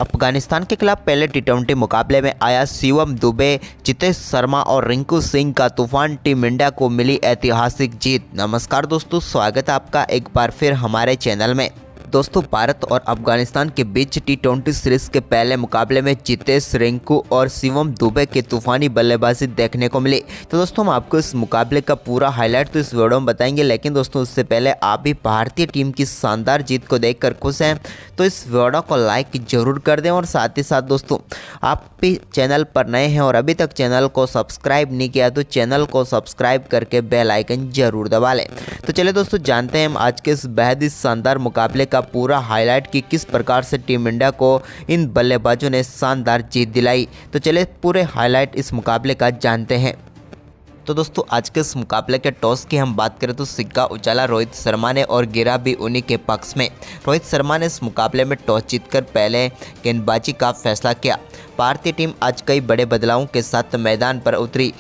अफगानिस्तान के खिलाफ पहले टी20 मुकाबले में आया शिवम दुबे, जितेश शर्मा और रिंकू सिंह का तूफान। टीम इंडिया को मिली ऐतिहासिक जीत। नमस्कार दोस्तों, स्वागत है आपका एक बार फिर हमारे चैनल में। दोस्तों, भारत और अफगानिस्तान के बीच टी20 सीरीज के पहले मुकाबले में जितेश, रिंकू और शिवम दुबे की तूफानी बल्लेबाजी देखने को मिली। तो दोस्तों, हम आपको इस मुकाबले का पूरा हाईलाइट तो इस वीडियो में बताएंगे, लेकिन दोस्तों उससे पहले आप भी भारतीय टीम की शानदार जीत को देखकर खुश हैं तो इस वीडियो को लाइक जरूर कर दें। और साथ ही साथ दोस्तों, आप भी चैनल पर नए हैं और अभी तक चैनल को सब्सक्राइब नहीं किया तो चैनल को सब्सक्राइब करके बेल आइकन जरूर दबा लें। तो चलिए दोस्तों, जानते हैं हम आज के इस बेहद ही शानदार मुकाबले का पूरा हाईलाइट कि किस प्रकार से टीम इंडिया को इन बल्लेबाजों ने शानदार जीत दिलाई। तो चलिए पूरे हाईलाइट इस मुकाबले का जानते हैं। तो दोस्तों, आज के इस मुकाबले के टॉस की हम बात करें तो सिक्का उछाला रोहित शर्मा ने और गिरा भी उन्हीं के पक्ष में। रोहित शर्मा ने इस मुकाबले में टॉस जीतकर पहले गेंदबाजी का फैसला किया। भारतीय टीम आज कई बड़े बदलावों के साथ मैदान पर उतरी।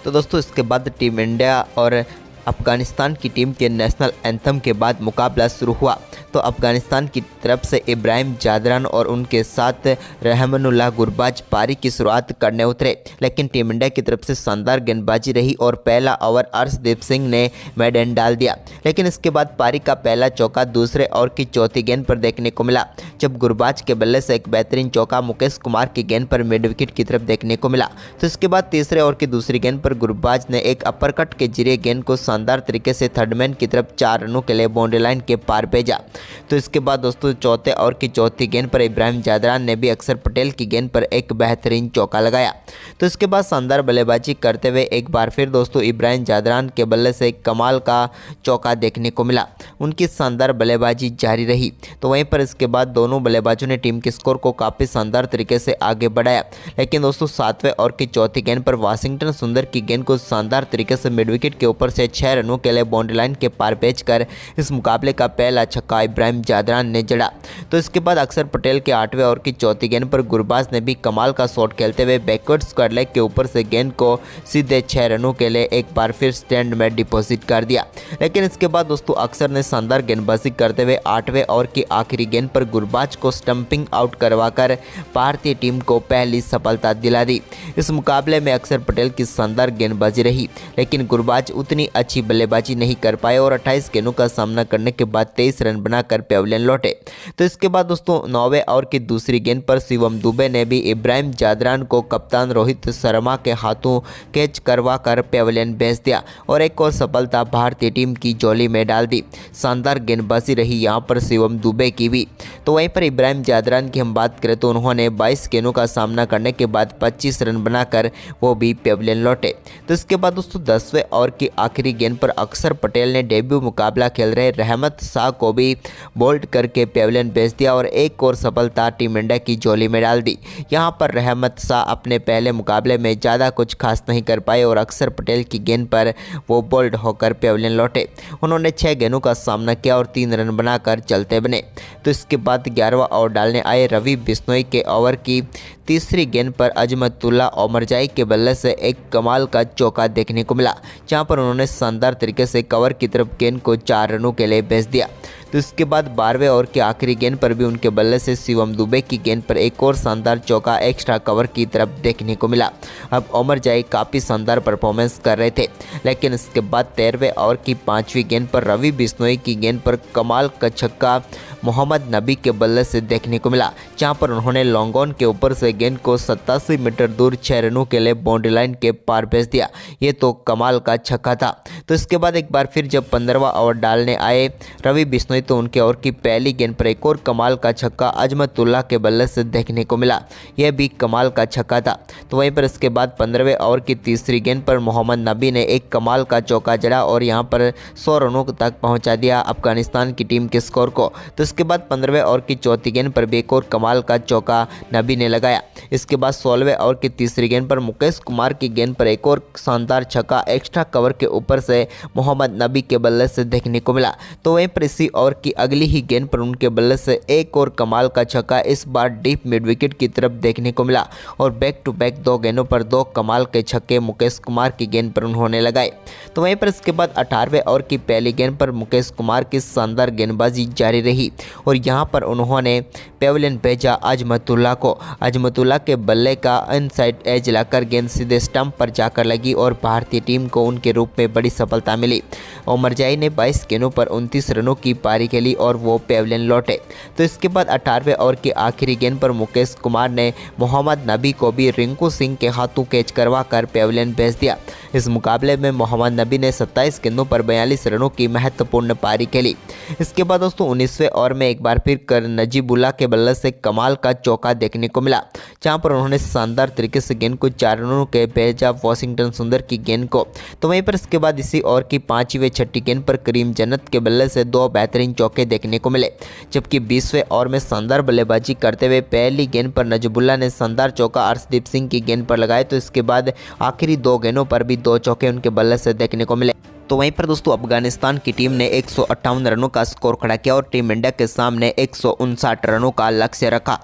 तो दोस्तों, इसके बाद टीम इंडिया और अफगानिस्तान की टीम के नेशनल एंथम के बाद मुकाबला शुरू हुआ। तो अफगानिस्तान की तरफ से इब्राहिम जादरान और उनके साथ रहमानुल्लाह गुरबाज पारी की शुरुआत करने उतरे, लेकिन टीम इंडिया की तरफ से शानदार गेंदबाजी रही और पहला ओवर अर्शदीप सिंह ने मैदान डाल दिया। लेकिन इसके बाद पारी का पहला चौका दूसरे ओवर की चौथी गेंद पर देखने को मिला, जब गुरबाज के बल्ले से एक बेहतरीन चौका मुकेश कुमार की गेंद पर मिड विकेट की तरफ देखने को मिला। तो इसके बाद तीसरे ओवर की दूसरी गेंद पर गुरबाज ने एक अपरकट के जरिए गेंद को शानदार तरीके से थर्डमैन की तरफ 4 रनों के लिए बाउंड्री लाइन के पार भेजा। तो इसके बाद दोस्तों, चौथे ओवर की चौथी गेंद पर इब्राहिम जादरान ने भी अक्षर पटेल की गेंद पर एक बेहतरीन चौका लगाया। तो इसके बाद शानदार बल्लेबाजी करते हुए एक बार फिर दोस्तों इब्राहिम जादरान के बल्ले से एक कमाल का चौका देखने को मिला। उनकी शानदार बल्लेबाजी जारी रही। तो वहीं पर इसके बाद दोनों बल्लेबाजों ने टीम के स्कोर को काफ़ी शानदार तरीके से आगे बढ़ाया। लेकिन दोस्तों, 7वें ओवर की चौथी गेंद पर वाशिंगटन सुंदर की गेंद को शानदार तरीके से मिड विकेट के ऊपर से 6 रनों के लिए बाउंड्री लाइन के पार भेजकर इस मुकाबले का पहला छक्का इब्राहिम जादरान ने जड़ा। तो इसके बाद अक्षर पटेल के 8वें ओवर की चौथी गेंद पर गुरबाज ने भी कमाल का शॉट खेलते हुए बैकवर्ड स्क्वायर लेग के ऊपर से गेंद को सीधे 6 रनों के लिए एक बार फिर स्टैंड में डिपॉजिट कर दिया। लेकिन इसके बाद दोस्तों अक्षर ने शानदार गेंदबाजी करते हुए 8वें ओवर की आखिरी गेंद पर गुरबाज को स्टंपिंग आउट करवाकर भारतीय टीम को पहली सफलता दिला दी। इस मुकाबले में अक्षर पटेल की शानदार गेंदबाजी रही, लेकिन गुरबाज उतनी अच्छी बल्लेबाजी नहीं कर पाए और 28 गेंदों का सामना करने के बाद 23 रन बनाकर पेविलियन लौटे। तो इसके बाद दोस्तों 9वें ओवर की दूसरी गेंद पर शिवम दुबे ने भी इब्राहिम जादरान को कप्तान रोहित शर्मा के हाथों कैच करवाकर पेविलियन भेज दिया और एक और सफलता भारतीय टीम की झोली में डाल दी। शानदार गेंदबाजी रही यहाँ पर शिवम दुबे की भी। तो वहीं पर इब्राहिम जादरान की हम बात करें तो उन्होंने 22 गेंदों का सामना करने के बाद 25 रन बनाकर वो भी पेविलियन लौटे। तो इसके बाद दोस्तों 10वें ओवर की आखिरी गेंद पर अक्षर पटेल ने डेब्यू मुकाबला खेल रहे रहमत शाह को भी बोल्ड करके पेविलियन भेज दिया और एक और सफलता टीम इंडिया की झोली में डाल दी। यहां पर रहमत शाह अपने पहले मुकाबले में ज़्यादा कुछ खास नहीं कर पाए और अक्षर पटेल की गेंद पर वो बोल्ड होकर पेविलियन लौटे। उन्होंने 6 गेंदों का सामना किया और 3 रन बनाकर चलते बने। तो इसके बाद 11वां ओवर डालने आए रवि बिश्नोई के ओवर की तीसरी गेंद पर अजमतुल्ला ओमरजाई के बल्ले से एक कमाल का चौका देखने को मिला, जहां पर उन्होंने शानदार तरीके से कवर की तरफ गेंद को 4 रनों के लिए भेज दिया। तो इसके बाद 12वें ओवर की आखिरी गेंद पर भी उनके बल्ले से शिवम दुबे की गेंद पर एक और शानदार चौका एक्स्ट्रा कवर की तरफ देखने को मिला। अब ओमरजाई काफ़ी शानदार परफॉर्मेंस कर रहे थे, लेकिन इसके बाद 13वें ओवर की 5वीं गेंद पर रवि बिश्नोई की गेंद पर कमाल का छक्का मोहम्मद नबी के बल्ले से देखने को मिला, जहां पर उन्होंने लॉन्ग ऑन के ऊपर से गेंद को 87 मीटर दूर 6 रनों के लिए बाउंड्री लाइन के पार भेज दिया। ये तो कमाल का छक्का था। तो इसके बाद एक बार फिर जब 15वां ओवर डालने आए रवि बिश्नोई तो उनके ओवर की पहली गेंद पर एक और कमाल का छक्का अजमतुल्ला के बल्ले से देखने को मिला। यह भी कमाल का छक्का था। तो वहीं पर इसके बाद 15वें ओवर की तीसरी गेंद पर मोहम्मद नबी ने एक कमाल का चौका जड़ा और यहां पर 100 रनों तक पहुंचा दिया अफगानिस्तान की टीम के स्कोर को। तो इसके बाद 15वें ओवर की चौथी गेंद पर भी एक और कमाल का चौका नबी ने लगाया। इसके बाद 16वें ओवर की तीसरी गेंद पर मुकेश कुमार की गेंद पर एक और शानदार छक्का एक्स्ट्रा कवर के ऊपर से मोहम्मद नबी के बल्ले से देखने को मिला। तो वहीं पर इसी ओवर ओवर की अगली ही गेंद पर उनके बल्ले से एक और कमाल का छक्का इस बार डीप मिड विकेट की तरफ देखने को मिला और बैक टू बैक 2 गेंदों पर 2 कमाल के छक्के मुकेश कुमार की गेंद पर उन्होंने लगाए। तो वहीं पर इसके बाद 18वें ओवर की पहली गेंद पर मुकेश कुमार की शानदार गेंदबाजी जारी रही और यहां पर उन्होंने पेविलियन भेजा अजमतुल्ला को। अजमतुल्ला के बल्ले का इनसाइड एज लाकर गेंद सीधे स्टंप पर जाकर लगी और भारतीय टीम को उनके रूप में बड़ी सफलता मिली। ओमरजाई ने 22 गेंदों पर 29 रनों की पारी खेली और वो पेविलियन लौटे। तो इसके बाद 18वें ओवर की आखिरी गेंद पर मुकेश कुमार ने मोहम्मद नबी को भी रिंकू सिंह के हाथों कैच करवा कर पेविलियन भेज दिया। इस मुकाबले में मोहम्मद नबी ने 27 गेंदों पर 42 रनों की महत्वपूर्ण पारी खेली। इसके बाद दोस्तों 19वें ओवर में एक बार फिर कर नजीबुल्ला के बल्ले से कमाल का चौका देखने को मिला, जहां पर उन्होंने शानदार तरीके से गेंद को 4 रनों के भेजा वॉशिंगटन सुंदर की गेंद को। तो वहीं पर इसके बाद इसी ओवर की 5वीं व 6ठी गेंद पर करीम जन्नत के बल्ले से 2 बेहतरीन चौके देखने को मिले, जबकि 20वें ओवर में शानदार बल्लेबाजी करते हुए पहली गेंद पर नजीबुल्ला ने शानदार चौका अर्शदीप सिंह की गेंद पर लगाए। तो इसके बाद आखिरी 2 गेंदों पर भी 2 चौके उनके बल्ले से देखने को मिले। तो वहीं पर दोस्तों अफगानिस्तान की टीम ने 158 रनों का स्कोर खड़ा किया और टीम इंडिया के सामने 159 रनों का लक्ष्य रखा।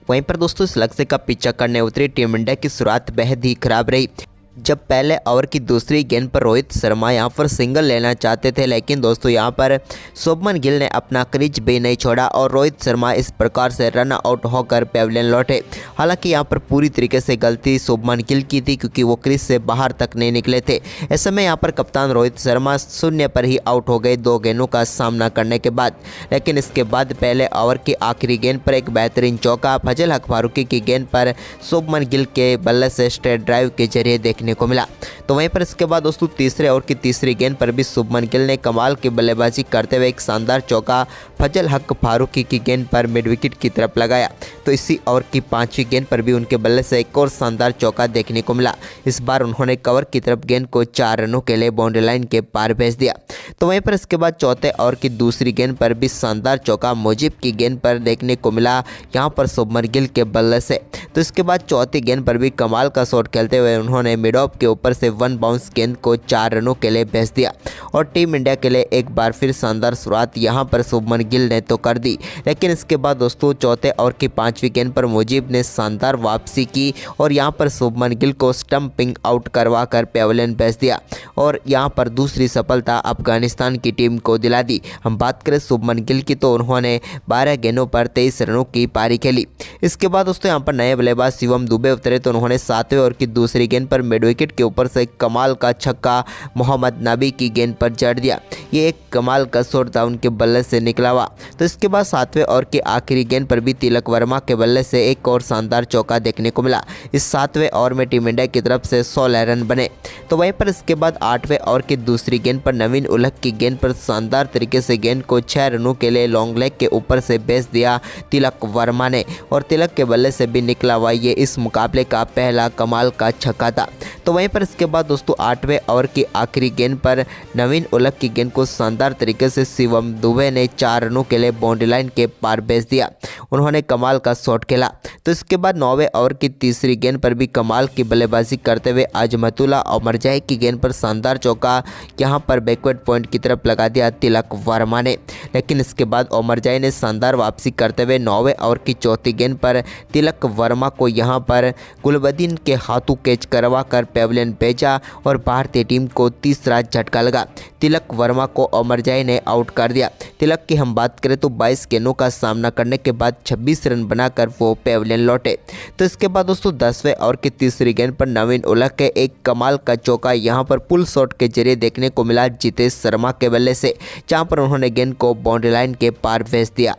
वहीं पर दोस्तों इस लक्ष्य का पीछा करने उतरी टीम इंडिया की शुरुआत बेहद ही खराब रही। जब पहले ओवर की दूसरी गेंद पर रोहित शर्मा यहां पर सिंगल लेना चाहते थे, लेकिन दोस्तों यहां पर शुभमन गिल ने अपना क्रीज भी नहीं छोड़ा और रोहित शर्मा इस प्रकार से रन आउट होकर पेविलियन लौटे। हालांकि यहां पर पूरी तरीके से गलती शुभमन गिल की थी, क्योंकि वो क्रीज से बाहर तक नहीं निकले थे। ऐसे में यहां पर कप्तान रोहित शर्मा शून्य पर ही आउट हो गए 2 गेंदों का सामना करने के बाद। लेकिन इसके बाद पहले ओवर की आखिरी गेंद पर एक बेहतरीन चौका फजल हक फारूकी की गेंद पर शुभमन गिल के बल्ले से स्ट्रेट ड्राइव के जरिए देखने को मिला। तो वहीं पर इसके बाद दोस्तों तीसरे ओवर की तीसरी गेंद पर भी शुभमन गिल ने कमाल की बल्लेबाजी करते हुए एक शानदार चौका फजल हक फारूकी की गेंद पर मिड विकेट की तरफ लगाया। तो इसी ओवर की 5वीं गेंद पर भी उनके बल्ले से एक और शानदार चौका देखने को मिला। इस बार उन्होंने कवर की तरफ गेंद को 4 रनों के लिए बाउंड्री लाइन के पार भेज दिया। तो वहीं पर इसके बाद चौथे ओवर की दूसरी गेंद पर भी शानदार चौका मुजीब की गेंद पर देखने को मिला, यहाँ पर शुभमन गिल के बल्ले से। तो इसके बाद चौथी गेंद पर भी कमाल का शॉट खेलते हुए उन्होंने मिड ऑफ के ऊपर से 1 बाउंस गेंद को 4 रनों के लिए भेज दिया और टीम इंडिया के लिए एक बार फिर शानदार शुरुआत यहां पर शुभमन गिल ने तो कर दी। लेकिन इसके बाद दोस्तों चौथे ओवर की 5वीं गेंद पर मुजीब ने शानदार वापसी की और यहां पर शुभमन गिल को स्टंपिंग आउट करवा कर पेविलियन भेज दिया और यहां पर दूसरी सफलता अफगानिस्तान की टीम को दिला दी। हम बात करें शुभमन गिल की, तो उन्होंने 12 गेंदों पर 23 रनों की पारी खेली। इसके बाद दोस्तों यहाँ पर नए बल्लेबाज शिवम दुबे उतरे, तो उन्होंने 7वें ओवर की दूसरी गेंद पर मिड विकेट के ऊपर से कमाल का छक्का मोहम्मद नबी की गेंद पर जड़ दिया। ये एक कमाल का शॉट था उनके बल्ले से निकला हुआ। तो इसके बाद 7वें ओवर की आखिरी गेंद पर भी तिलक वर्मा के बल्ले से एक और शानदार चौका देखने को मिला। इस 7वें ओवर में टीम इंडिया की तरफ से 16 रन बने। तो वहीं पर इसके बाद 8वें ओवर की दूसरी गेंद पर नवीन उलहक की गेंद पर शानदार तरीके से गेंद को 6 रनों के लिए लॉन्ग लेग के ऊपर से भेज दिया तिलक वर्मा ने और तिलक के बल्ले से भी निकला हुआ ये इस मुकाबले का पहला कमाल का छक्का था। तो वहीं पर इसके बाद दोस्तों 8वें ओवर की आखिरी गेंद पर नवीन उलहक की गेंद को शानदार तरीके से शिवम दुबे ने 4 रनों के लिए बाउंड्री लाइन के पार भेज दिया। उन्होंने कमाल का शॉट खेला। तो इसके बाद 9वें ओवर की तीसरी गेंद पर भी कमाल की बल्लेबाजी करते हुए अजमतुल्ला ओमरजाई की गेंद पर शानदार चौका यहां पर बैकवर्ड पॉइंट की तरफ लगा दिया तिलक वर्मा ने। लेकिन इसके बाद ओमरजाई ने शानदार वापसी करते हुए 9वें ओवर की चौथी गेंद पर तिलक वर्मा को यहां पर गुलबदीन के हाथों कैच करवा कर पेविलियन भेजा और भारतीय टीम को तीसरा झटका लगा। तिलक वर्मा को ओमरजाई ने आउट कर दिया। तिलक की हम बात करें तो 22 गेंदों का सामना करने के बाद 26 रन बनाकर वो पेविलियन लौटे। तो इसके बाद दोस्तों 10वें ओवर की तीसरी गेंद पर नवीन उलहक के एक कमाल का चौका यहां पर पुल शॉट के जरिए देखने को मिला जितेश शर्मा के बल्ले से, जहां पर उन्होंने गेंद को बाउंड्री लाइन के पार भेज दिया।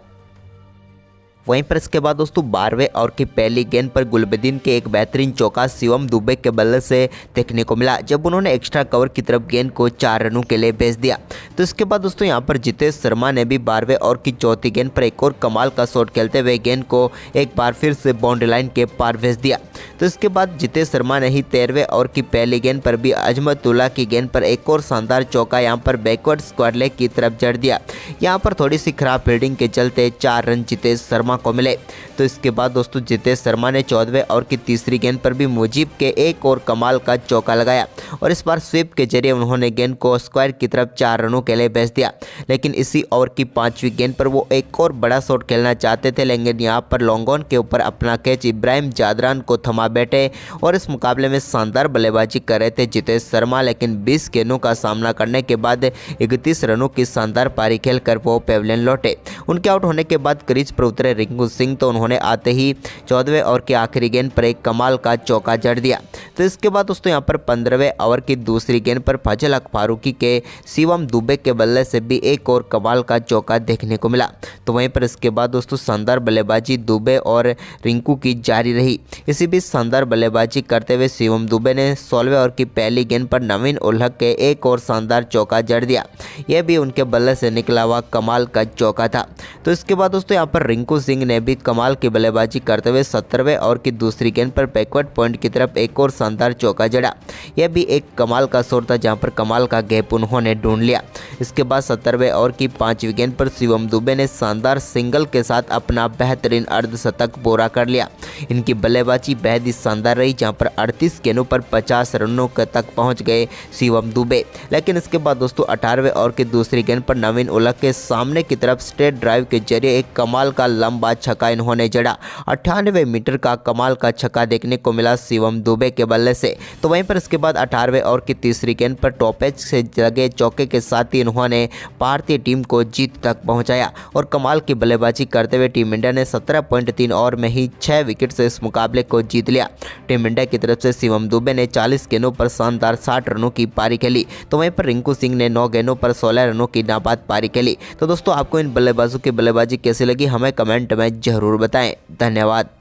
वहीं पर इसके बाद दोस्तों 12वें ओवर की पहली गेंद पर गुलबदीन के एक बेहतरीन चौका शिवम दुबे के बल्ले से देखने को मिला, जब उन्होंने एक्स्ट्रा कवर की तरफ गेंद को 4 रनों के लिए भेज दिया। तो इसके बाद दोस्तों यहां पर जितेश शर्मा ने भी 12वें ओवर की चौथी गेंद पर एक और कमाल का शॉट खेलते हुए गेंद को एक बार फिर से बाउंड्री लाइन के पार भेज दिया। तो इसके बाद जितेश शर्मा ने ही 13वें ओवर की पहली गेंद पर भी अजमतुल्ला की गेंद पर एक और शानदार चौका यहां पर बैकवर्ड स्क्वायर लेग की तरफ जड़ दिया। यहां पर थोड़ी सी खराब फील्डिंग के चलते 4 रन जितेश शर्मा को मिले। तो इसके बाद दोस्तों जितेश शर्मा ने 14वें ओवर की तीसरी गेंद पर भी मुजीब के एक और कमाल का चौका लगाया और इस बार स्वीप के जरिए उन्होंने गेंद को स्क्वायर की तरफ 4 रनों के लिए भेज दिया। लेकिन इसी ओवर की 5वीं गेंद पर वो एक और बड़ा शॉट खेलना चाहते थे, लेकिन यहाँ पर लॉन्ग ऑन के ऊपर अपना कैच इब्राहिम जादरान को थमा बैठे और इस मुकाबले में शानदार बल्लेबाजी कर रहे थे जितेश शर्मा। लेकिन 20 गेंदों का सामना करने के बाद 31 रनों की शानदार पारी खेलकर वो पेविलियन लौटे। उनके आउट होने के बाद क्रीज पर उतरे रिंकू सिंह, तो उन्होंने आते ही 14वें ओवर की आखिरी गेंद पर एक कमाल का चौका जड़ दिया। तो इसके बाद दोस्तों यहाँ पर 15वें ओवर की दूसरी गेंद पर फजल हक फारूकी के शिवम दुबे के बल्ले से भी एक और कमाल का चौका देखने को मिला। तो वहीं पर इसके बाद दोस्तों शानदार बल्लेबाजी दुबे और रिंकू की जारी रही। इसी बीच शानदार बल्लेबाजी करते हुए शिवम दुबे ने 16वें ओवर की पहली गेंद पर नवीन उल हक के एक और शानदार चौका जड़ दिया। यह भी उनके बल्ले से निकला हुआ कमाल का चौका था। तो इसके बाद दोस्तों यहाँ पर रिंकू सिंह ने भी कमाल की बल्लेबाजी करते हुए 17वें ओवर की दूसरी गेंद पर बैकवर्ड पॉइंट की तरफ एक और शानदार चौका जड़ा। यह भी एक कमाल का शॉट था जहां पर कमाल का गैप उन्होंने ढूंढ लिया। इसके बाद 17वें ओवर की 5वीं गेंद पर शिवम दुबे ने शानदार सिंगल के साथ अपना बेहतरीन अर्धशतक पूरा कर लिया। इनकी बल्लेबाजी बेहद ही शानदार रही जहां पर 38 गेंदों पर 50 रनों तक पहुंच गए शिवम दुबे। लेकिन इसके बाद दोस्तों 18वें ओवर की दूसरी गेंद पर नवीन उल हक के सामने की तरफ स्ट्रेट ड्राइव के जरिए एक कमाल का लंबा छक्का इन्होंने जड़ा। 98 मीटर का कमाल का छक्का देखने को मिला शिवम दुबे के बल्ले से। तो वहीं पर इसके बाद 18वें ओवर की तीसरी गेंद पर टॉप एज से लगे चौके के साथ ही इन्होंने भारतीय टीम को जीत तक पहुंचाया और कमाल की बल्लेबाजी करते हुए टीम इंडिया ने 17.3 ओवर में ही 6 विकेट से इस मुकाबले को जीत लिया। टीम इंडिया की तरफ से शिवम दुबे ने 40 गेंदों पर शानदार 60 रनों की पारी खेली। तो वहीं पर रिंकू सिंह ने 9 गेंदों पर 16 रनों की नाबाद पारी खेली। तो दोस्तों आपको इन बल्लेबाजों की बल्लेबाजी कैसी लगी हमें कमेंट में जरूर बताएं। धन्यवाद।